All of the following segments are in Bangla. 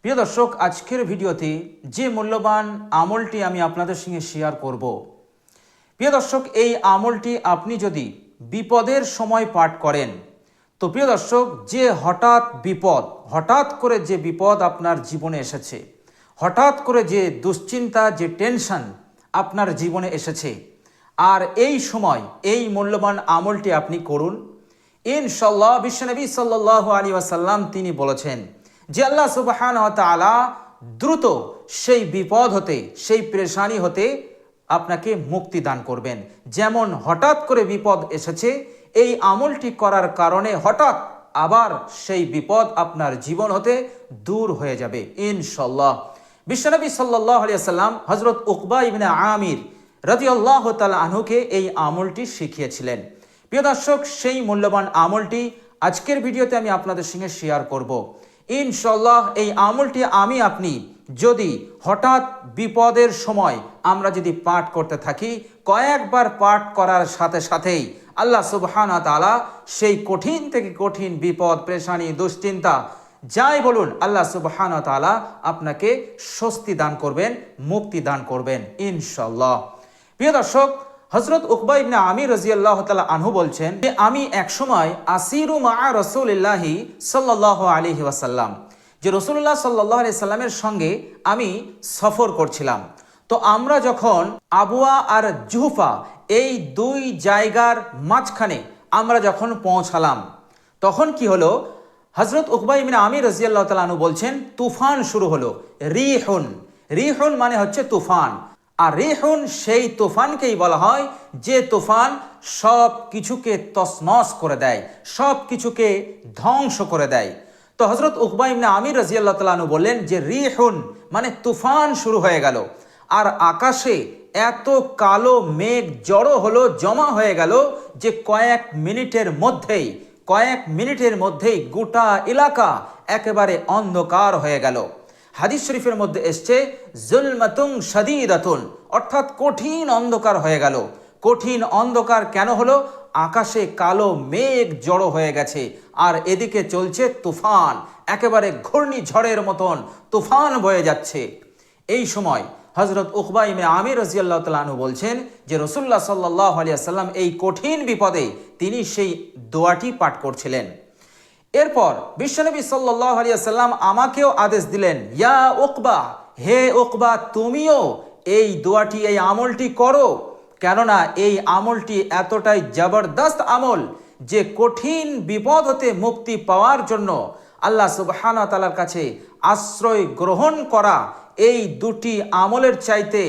প্রিয় দর্শক, আজকের ভিডিওতে যে মূল্যবান আমলটি আমি আপনাদের সঙ্গে শেয়ার করব। প্রিয় দর্শক, এই আমলটি আপনি যদি বিপদের সময় পাঠ করেন তো প্রিয় দর্শক, যে হঠাৎ করে যে বিপদ আপনার জীবনে এসেছে, হঠাৎ করে যে দুশ্চিন্তা, যে টেনশন আপনার জীবনে এসেছে, আর এই সময় এই মূল্যবান আমলটি আপনি করুন, ইনশাআল্লাহ বিশ্বনবী সাল্লাল্লাহু আলাইহি ওয়াসাল্লাম তিনি বলেছেন যে আল্লাহ সুবহানাহু ওয়া তাআলা দ্রুত সেই বিপদ হতে, সেই পেরেশানি হতে আপনাকে মুক্তি দান করবেন। যেমন হঠাৎ করে বিপদ এসেছে, এই আমলটি করার কারণে হঠাৎ আবার সেই বিপদ আপনার জীবন হতে দূর হয়ে যাবে ইনশাআল্লাহ। বিশ্বনবী সাল্লাল্লাহু আলাইহি ওয়াসাল্লাম হযরত উকবা ইবনে আমির রাদিয়াল্লাহু তাআলা আনহুকে এই আমলটি শিখিয়েছিলেন। প্রিয় দর্শক, সেই মূল্যবান আমলটি আজকের ভিডিওতে আমি আপনাদের সঙ্গে শেয়ার করব। ইনশাআল্লাহ এই আমলটি আপনি যদি হঠাৎ বিপদের সময় আমরা যদি পাঠ করতে থাকি, কয়েকবার পাঠ করার সাথে সাথেই আল্লাহ সুবহানাহু ওয়া তাআলা সেই কঠিন থেকে কঠিন বিপদ, পেরেশানি, দুশ্চিন্তা যাই বলুন, আল্লাহ সুবহানাহু ওয়া তাআলা আপনাকে স্বস্তি দান করবেন, মুক্তি দান করবেন ইনশাআল্লাহ। প্রিয় দর্শক, হযরত উকবা ইবনে আমির রাদিয়াল্লাহু তাআলা আনহু বলছেন যে আমি একসময় আসিরু মা রাসূলিল্লাহি সাল্লাল্লাহু আলাইহি ওয়াসাল্লাম, যে রাসূলুল্লাহ সাল্লাল্লাহু আলাইহি সাল্লামের সঙ্গে আমি সফর করছিলাম। তো আমরা যখন আবওয়া আর জুহফা এই দুই জায়গার মাঝখানে আমরা যখন পৌঁছালাম, তখন কি হলো, হযরত উকবা ইবনে আমির রাদিয়াল্লাহু তাআলা আনহু বলছেন তুফান শুরু হলো। রিহুন মানে হচ্ছে তুফান, আর রিহুন সেই তুফানকেই বলা হয় যে তুফান সব কিছুকে তছনছ করে দেয়, সব কিছুকে ধ্বংস করে দেয়। তো হযরত উকবা ইবনে আমির রাদিয়াল্লাহু তাআলা আনহু বললেন যে রিহুন মানে তুফান শুরু হয়ে গেল, আর আকাশে এত কালো মেঘ জড়ো হলো, জমা হয়ে গেল যে কয়েক মিনিটের মধ্যেই গোটা এলাকা একেবারে অন্ধকার হয়ে গেল। হাদিস শরীফের মধ্যে এসছে জুলমাতুন শাদীদাতুন, অর্থাৎ কঠিন অন্ধকার হয়ে গেল। কঠিন অন্ধকার কেন হলো? আকাশে কালো মেঘ জড়ো হয়ে গেছে, আর এদিকে চলছে তুফান, একেবারে ঘূর্ণিঝড়ের মতন তুফান বয়ে যাচ্ছে। এই সময় হযরত উকবা ইবনে আমির রাদিয়াল্লাহু তাআলা আনহু বলছেন যে রাসূলুল্লাহ সাল্লাল্লাহু আলাইহি ওয়াসাল্লাম এই কঠিন বিপদে তিনি সেই দোয়াটি পাঠ করছিলেন। এরপর বিশ্বনবী সাল্লাল্লাহু আলাইহি ওয়াসাল্লাম আমাকেও আদেশ দিলেন, ইয়া উকবা, হে উকবা, তুমিও এই দোয়াটি, এই আমলটি করো। কেননা এই আমলটি এতটাই জবরদস্ত আমল যে কঠিন বিপদ হতে মুক্তি পাওয়ার জন্য আল্লাহ সুবহানাহু ওয়া তাআলার কাছে আশ্রয় গ্রহণ করা এই দুটি আমলের চাইতে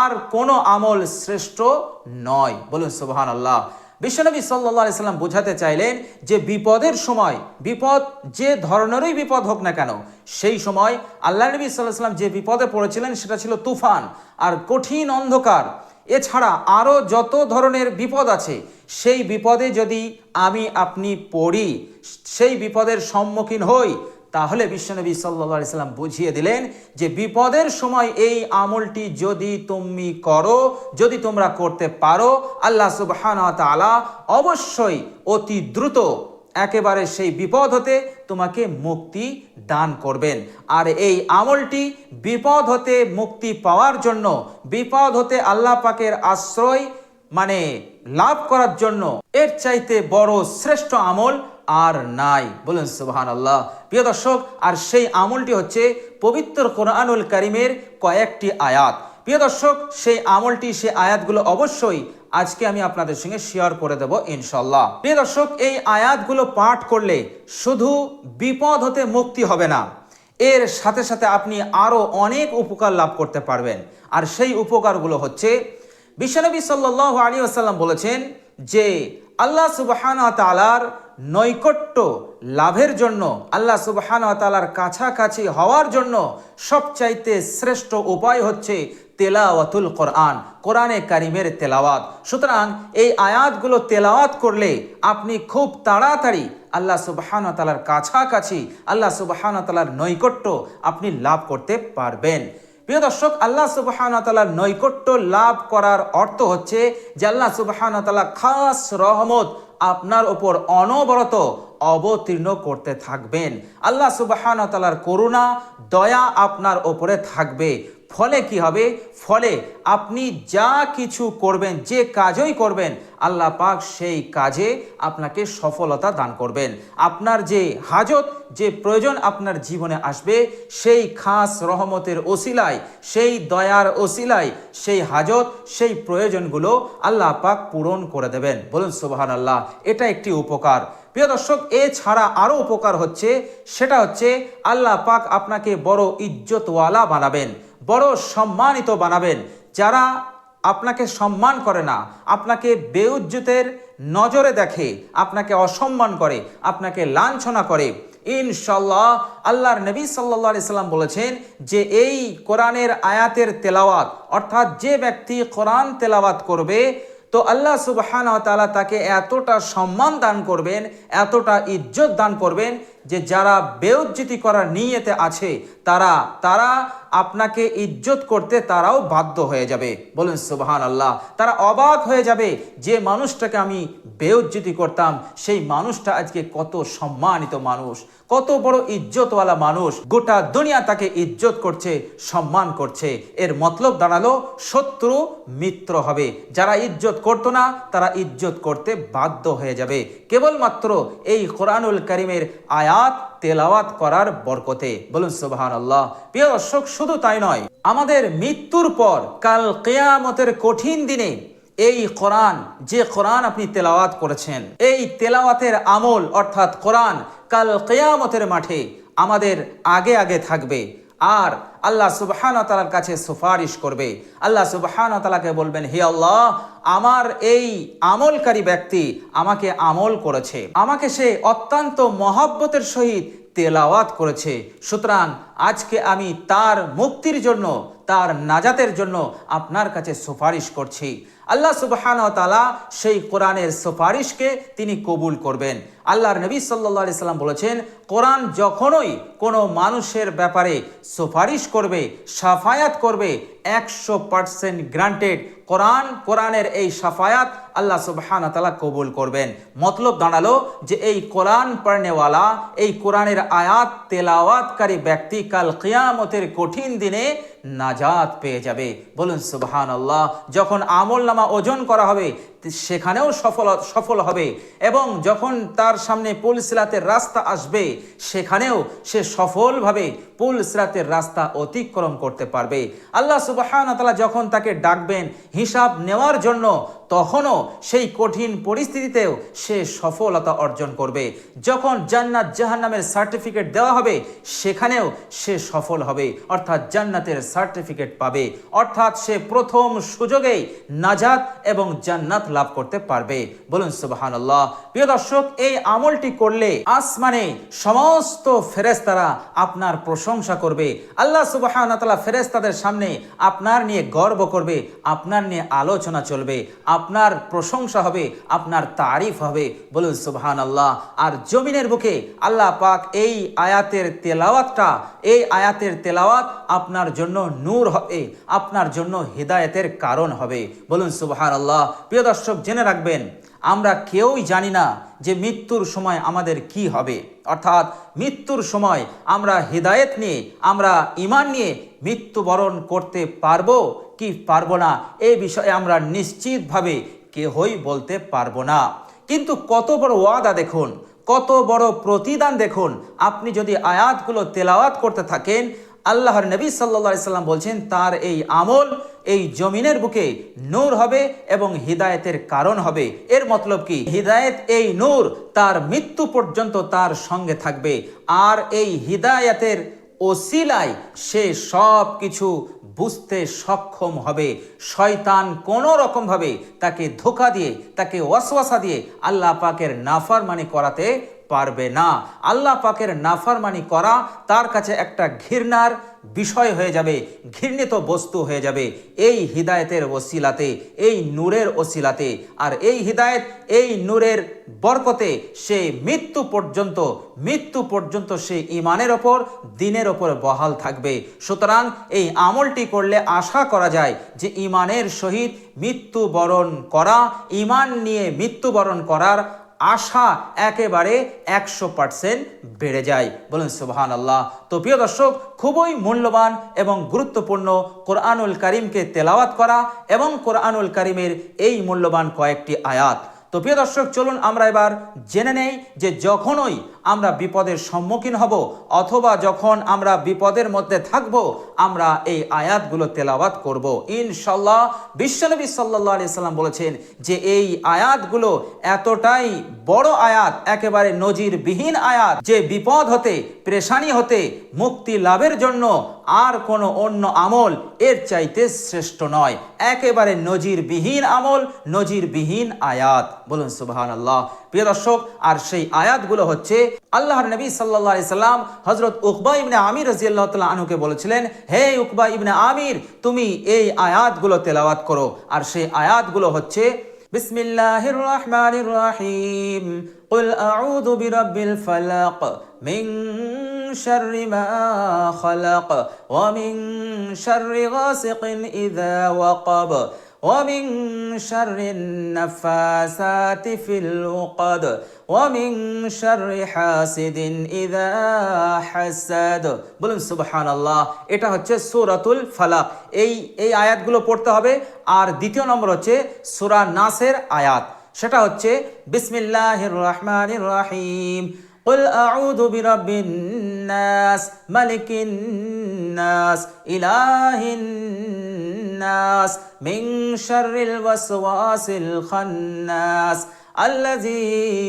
আর কোনো আমল শ্রেষ্ঠ নয়। বলুন সুবহানাল্লাহ। বিশ্বনবী সাল্লাল্লাহু আলাইহি সাল্লাম বোঝাতে চাইলেন যে বিপদের সময়, বিপদ যে ধরনেরই বিপদ হোক না কেন, সেই সময় আল্লাহ নবী সাল্লাল্লাহু আলাইহি সাল্লাম যে বিপদে পড়েছিলেন সেটা ছিল তুফান আর কঠিন অন্ধকার। এছাড়া আরও যত ধরনের বিপদ আছে, সেই বিপদে যদি আপনি পড়ি, সেই বিপদের সম্মুখীন হই, তাহলে বিশ্বনবী সাল্লাল্লাহু আলাইহি সাল্লাম বুঝিয়ে দিলেন যে বিপদের সময় এই আমলটি যদি তুমি করো, যদি তোমরা করতে পারো, আল্লাহ সুবহানাহু ওয়া তাআলা অবশ্যই অতি দ্রুত একেবারে সেই বিপদ হতে তোমাকে মুক্তি দান করবেন। আর এই আমলটি বিপদ হতে মুক্তি পাওয়ার জন্য, বিপদ হতে আল্লাহ পাকের আশ্রয় লাভ করার জন্য এর চাইতে বড় শ্রেষ্ঠ আমল আর নাই। বলুন সুবহানাল্লাহ। প্রিয় দর্শক, আর সেই আমলটি হচ্ছে পবিত্র কোরআনুল কারীমের কয়েকটি আয়াত। প্রিয় দর্শক, সেই আমলটি, সেই আয়াতগুলো অবশ্যই আজকে আমি আপনাদের সঙ্গে শেয়ার করে দেব ইনশাআল্লাহ। প্রিয় দর্শক, এই আয়াতগুলো পাঠ করলে শুধু বিপদ হতে মুক্তি হবে না, এর সাথে সাথে আপনি আরো অনেক উপকার লাভ করতে পারবেন। আর সেই উপকারগুলো হচ্ছে, বিশ্বনবী সাল্লাল্লাহু আলাইহি ওয়াসাল্লাম বলেছেন যে আল্লাহ সুবহানাহু ওয়া তাআলার নৈকট্য লাভের জন্য, আল্লাহ সুবহানাহু ওয়া তাআলার কাছাকাছি হওয়ার জন্য সবচাইতে শ্রেষ্ঠ উপায় হচ্ছে তেলাওয়াতুল কোরআন, কোরআনে কারিমের তেলাওয়াত। সুতরাং এই আয়াতগুলো তেলাওয়াত করলে আপনি খুব তাড়াতাড়ি আল্লাহ সুবহানাহু ওয়া তাআলার কাছাকাছি, আল্লাহ সুবহানাহু ওয়া তাআলার নৈকট্য আপনি লাভ করতে পারবেন। প্রিয় দর্শক, আল্লাহ সুবহানাহু ওয়া তাআলার নৈকট্য লাভ করার অর্থ হচ্ছে যে আল্লাহ সুবহানাহু ওয়া তাআলা খাস রহমত আপনার ওপর অনবরত অবতীর্ণ করতে থাকবেন। আল্লাহ সুবহানাহু ওয়া তাআলার করুণা দয়া আপনার ওপরে থাকবে। ফলে কি হবে? ফলে আপনি যা কিছু করবেন, যে কাজই করবেন, আল্লাহ পাক সেই কাজে আপনাকে সফলতা দান করবেন। আপনার যে হাজত, যে প্রয়োজন আপনার জীবনে আসবে, সেই খাস রহমতের ওসিলায়, সেই দয়ার ওসিলায় সেই হাজত, সেই প্রয়োজনগুলো আল্লাহ পাক পূরণ করে দেবেন। বলুন সুবহানাল্লাহ। এটা একটি উপকার। প্রিয় দর্শক, এছাড়া আরও উপকার হচ্ছে, সেটা হচ্ছে আল্লাহ পাক আপনাকে বড় ইজ্জতওয়ালা বানাবেন, বড় সম্মানিত বানাবেন। যারা আপনাকে সম্মান করে না, আপনাকে বেইজ্জতের নজরে দেখে, আপনাকে অসম্মান করে, আপনাকে লাঞ্ছনা করে, ইনশাল্লাহ আল্লাহর নবী সাল্লাল্লাহু আলাইহি সাল্লাম বলেছেন যে এই কোরআনের আয়াতের তেলাওয়াত, অর্থাৎ যে ব্যক্তি কোরআন তেলাওয়াত করবে, তো আল্লাহ সুবহানাহু ওয়া তাআলা তাকে এতটা সম্মান দান করবেন, এতটা ইজ্জত দান করবেন, যে যারা বেইজ্জতি করার নিয়তে আছে তারা আপনাকে ইজ্জত করতে তারাও বাধ্য হয়ে যাবে। বলুন সুবহানাল্লাহ। তারা অবাক হয়ে যাবে, যে মানুষটাকে আমি বেইজ্জতি করতাম, সেই মানুষটা আজকে কত সম্মানিত মানুষ, কত বড় ইজ্জতওয়ালা মানুষ, গোটা দুনিয়া তাকে ইজ্জত করছে, সম্মান করছে। এর মতলব দাঁড়ালো শত্রু মিত্র হবে। যারা ইজ্জত করতো না, তারা ইজ্জত করতে বাধ্য হয়ে যাবে, কেবলমাত্র এই কোরআনুল কারীমের আয়াত তেলাওয়াত করার বরকতে। বলুন সুবহানাল্লাহ। প্রিয় দর্শক, শুধু তাই নয়, আমাদের মৃত্যুর পর কাল কিয়ামতের কঠিন দিনে এই কোরআন, যে কোরআন আপনি তেলাওয়াত করেছেন, এই তেলাওয়াতের আমল অর্থাৎ কোরআন কাল কিয়ামতের মাঠে আমাদের আগে আগে থাকবে, আর আল্লাহ সুবহানাহু ওয়া তাআলার কাছে সুপারিশ করবে। আল্লাহ সুবহানাহু ওয়া তাআলাকে বলবেন, হে আল্লাহ, আমার এই আমলকারী ব্যক্তি আমাকে আমল করেছে, আমাকে সে অত্যন্ত মহব্বতের সহিত তেলাওয়াত করেছে, সুতরাং আজকে আমি তার মুক্তির জন্য, তার নাজাতের জন্য আপনার কাছে সুপারিশ করছি। আল্লাহ সুবহানাহু ওয়া তাআলা সেই কোরআনের সুপারিশকে তিনি কবুল করবেন। আল্লাহর নবী সাল্লাল্লাহু আলাইহি সাল্লাম বলেছেন, কোরআন যখনই কোনো মানুষের ব্যাপারে সুপারিশ করবে, সাফায়াত করবে, 100% গ্রান্টেড কোরআনের এই সাফায়াত আল্লাহ সুবহানাহু ওয়া তাআলা কবুল করবেন। মতলব দাঁড়ালো যে এই কোরআন পড়নেওয়ালা, এই কোরআনের আয়াত তেলাওয়াতকারী ব্যক্তি কাল কিয়ামতের কঠিন দিনে নাজাত পেয়ে যাবে। বলুন সুবহানাল্লাহ। যখন আমলনামা ওজন করা হবে, সেখানেও সফল হবে, এবং যখন তার সামনে পুল সিরাতের রাস্তা আসবে, সেখানেও সে সফলভাবে পুল সিরাতের রাস্তা অতিক্রম করতে পারবে। আল্লাহ সুবহানাহু ওয়া তাআলা যখন তাকে ডাকবেন হিসাব নেওয়ার জন্য, তখনও সেই কঠিন পরিস্থিতিতেও সে সফলতা অর্জন করবে। যখন জান্নাত জাহান্নামের সার্টিফিকেট দেওয়া হবে, সেখানেও সে সফল হবে, অর্থাৎ জান্নাতের সার্টিফিকেট পাবে, অর্থাৎ সে প্রথম সুযোগেই নাজাত এবং জান্নাত লাভ করতে পারবে। বলুন সুবহানাল্লাহ। প্রিয় দর্শক, এই আমলটি করলে আসমানে সমস্ত ফেরেশতারা আপনার প্রশংসা করবে। আল্লাহ সুবহানাহু ওয়া তাআলা ফেরেশতাদের সামনে আপনার নিয়ে গর্ব করবে, আপনার নিয়ে আলোচনা চলবে, আপনার প্রশংসা হবে, আপনার তারিফ হবে। বলুন সুবহানাল্লাহ। আর জমিনের বুকে আল্লাহ পাক এই আয়াতের তেলাওয়াত আপনার জন্য নূর হবে, আপনার জন্য হিদায়াতের কারণ হবে। বলুন সুবহানাল্লাহ। প্রিয় দর্শক, জেনে রাখবেন, আমরা কেউই জানি না যে মৃত্যুর সময় আমাদের কি হবে, অর্থাৎ মৃত্যুর সময় আমরা হিদায়াত নিয়ে, আমরা ঈমান নিয়ে মৃত্যুবরণ করতে পারবো কি পারবো না, এই বিষয়ে আমরা নিশ্চিতভাবে কেউই বলতে পারবো না। কিন্তু কত বড় ওয়াদা দেখুন, কত বড় প্রতিদান দেখুন। আপনি যদি আয়াতগুলো তেলাওয়াত করতে থাকেন, আল্লাহর নবী সাল্লাল্লাহু আলাইহি সাল্লাম বলছেন, তার এই আমল এই জমিনের বুকে নূর হবে এবং হিদায়াতের কারণ হবে। এর মতলব কি? হিদায়াত, এই নূর তার মৃত্যু পর্যন্ত তার সঙ্গে থাকবে, আর এই হিদায়াতের ওসিলায় সে সব কিছু বুঝতে সক্ষম হবে। শয়তান কোনো রকমভাবে তাকে ধোঁকা দিয়ে, তাকে ওয়াসওয়াসা দিয়ে আল্লাহ পাকের নাফরমানি করাতে পারবে না। আল্লাহ পাকের নাফরমানি করা তার কাছে একটা ঘৃণার বিষয় হয়ে যাবে, ঘৃণিত বস্তু হয়ে যাবে এই হিদায়েতের ওসিলাতে, এই নূরের ওসিলাতে। আর এই হিদায়েত, এই নূরের বরকতে সে মৃত্যু পর্যন্ত সে ঈমানের ওপর, দ্বীনের ওপর বহাল থাকবে। সুতরাং এই আমলটি করলে আশা করা যায় যে ঈমানের সহিত মৃত্যুবরণ করা, ঈমান নিয়ে মৃত্যুবরণ করার আশা একেবারে 100% বেড়ে যায়। বলুন সুবহানাল্লাহ। তো প্রিয় দর্শক, খুবই মূল্যবান এবং গুরুত্বপূর্ণ কোরআনুল কারীমকে তেলাওয়াত করা এবং কোরআনুল কারীমের এই মূল্যবান কয়েকটি আয়াত। তো প্রিয় দর্শক, চলুন আমরা এবার জেনে নেই যে যখনই আমরা বিপদের সম্মুখীন হব অথবা যখন আমরা বিপদের মধ্যে থাকব, আমরা এই আয়াতগুলো তেলাওয়াত করব ইনশাআল্লাহ। বিশ্বনবী সাল্লাল্লাহু আলাইহি সাল্লাম বলেছেন যে এই আয়াতগুলো এতটাই বড় আয়াত, একেবারে নজিরবিহীন আয়াত, যে বিপদ হতে, পেরেশানি হতে মুক্তি লাভের জন্য আর কোনো অন্য আমল এর চাইতে শ্রেষ্ঠ নয়। একেবারে নজিরবিহীন আমল, নজিরবিহীন আয়াত। বলুন সুবহানাল্লাহ। প্রিয় দর্শক, আর সেই আয়াতগুলো হচ্ছে আল্লাহর নবী সাল্লাল্লাহু আলাইহি সাল্লাম হযরত উকবা ইবনে আমির রাদিয়াল্লাহু তাআলা আনহুকে বলেছিলেন, হে উকবা ইবনে আমির, তুমি এই আয়াতগুলো তেলাওয়াত করো। আর সেই আয়াতগুলো হচ্ছে বিসমিল্লাহির রহমানির রহিম, কুল আউযু বিরাব্বিল ফালাক, মিন শাররি মা খালাক, ওয়া মিন শাররি গাসিকিন ইযা ওয়াকাব, ومن شر النفاثات في العقد ومن شر حاسد إذا حسد। বলুন সুবহানাল্লাহ। এটা হচ্ছে সূরাতুল ফালাক। এই আয়াতগুলো পড়তে হবে। আর দ্বিতীয় নম্বর হচ্ছে সূরা নাসের আয়াত, সেটা হচ্ছে বিসমিল্লাহির রহমানির রহিম, قل أعوذ برب الناس ملك الناس إله الناس من شر الوسواس الخناس الذي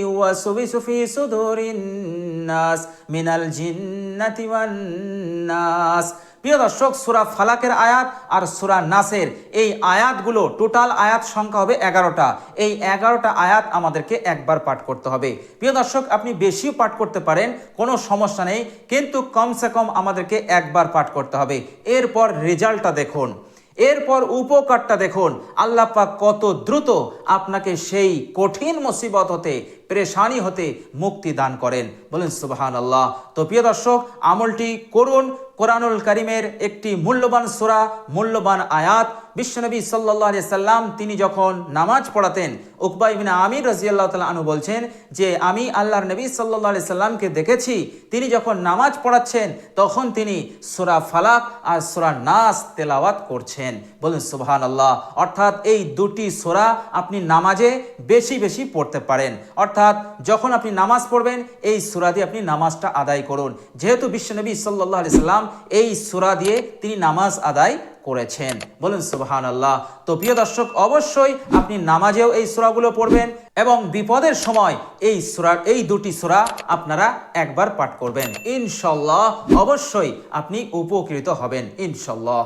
يوسوس في صدور الناس من الجنة والناس। প্রিয় দর্শক, সূরা ফালাকের আয়াত আর সূরা নাসের এই আয়াতগুলো টোটাল আয়াত সংখ্যা হবে 11টা। এই 11টা আয়াত আমাদেরকে একবার পাঠ করতে হবে। প্রিয় দর্শক, আপনি বেশিও পাঠ করতে পারেন, কোনো সমস্যা নেই, কিন্তু কমসে কম আমাদেরকে একবার পাঠ করতে হবে। এরপর রেজাল্টটা দেখুন, এরপর উপকারটা দেখুন। আল্লাহ পাক কত দ্রুত আপনাকে সেই কঠিন মুসিবত হতে, পেরেশানি হতে মুক্তি দান করেন। বলেন সুবহানাল্লাহ। তো প্রিয় দর্শক, আমলটি করুন। কোরআনুল কারীমের একটি মূল্যবান সূরা, মূল্যবান আয়াত। বিশ্বনবী সাল্লাল্লাহু আলাইহি সাল্লাম তিনি যখন নামাজ পড়াতেন, উকবা ইবনে আমির রাদিয়াল্লাহু তাআলা আনহু বলছেন যে আমি আল্লাহর নবী সাল্লাল্লাহু আলাইহি সাল্লামকে দেখেছি, তিনি যখন নামাজ পড়াচ্ছেন তখন তিনি সূরা ফালাক আর সূরা নাস তেলাওয়াত করছেন। বলুন সুবহানাল্লাহ। অর্থাৎ এই দুটি সূরা আপনি নামাজে বেশি বেশি পড়তে পারেন। অর্থাৎ যখন আপনি নামাজ পড়বেন এই সূরা দিয়ে আপনি নামাজটা আদায় করুন, যেহেতু বিশ্বনবী সাল্লাল্লাহু আলাইহি সাল্লাম এই সূরা দিয়ে তিনি নামাজ আদায় করেছেন। বলুন সুবহানাল্লাহ। তো প্রিয় দর্শক, অবশ্যই আপনি নামাজেও এই সূরাগুলো পড়বেন এবং বিপদের সময় এই দুটি সূরা আপনারা একবার পাঠ করবেন। ইনশাআল্লাহ অবশ্যই আপনি উপকৃত হবেন ইনশাআল্লাহ।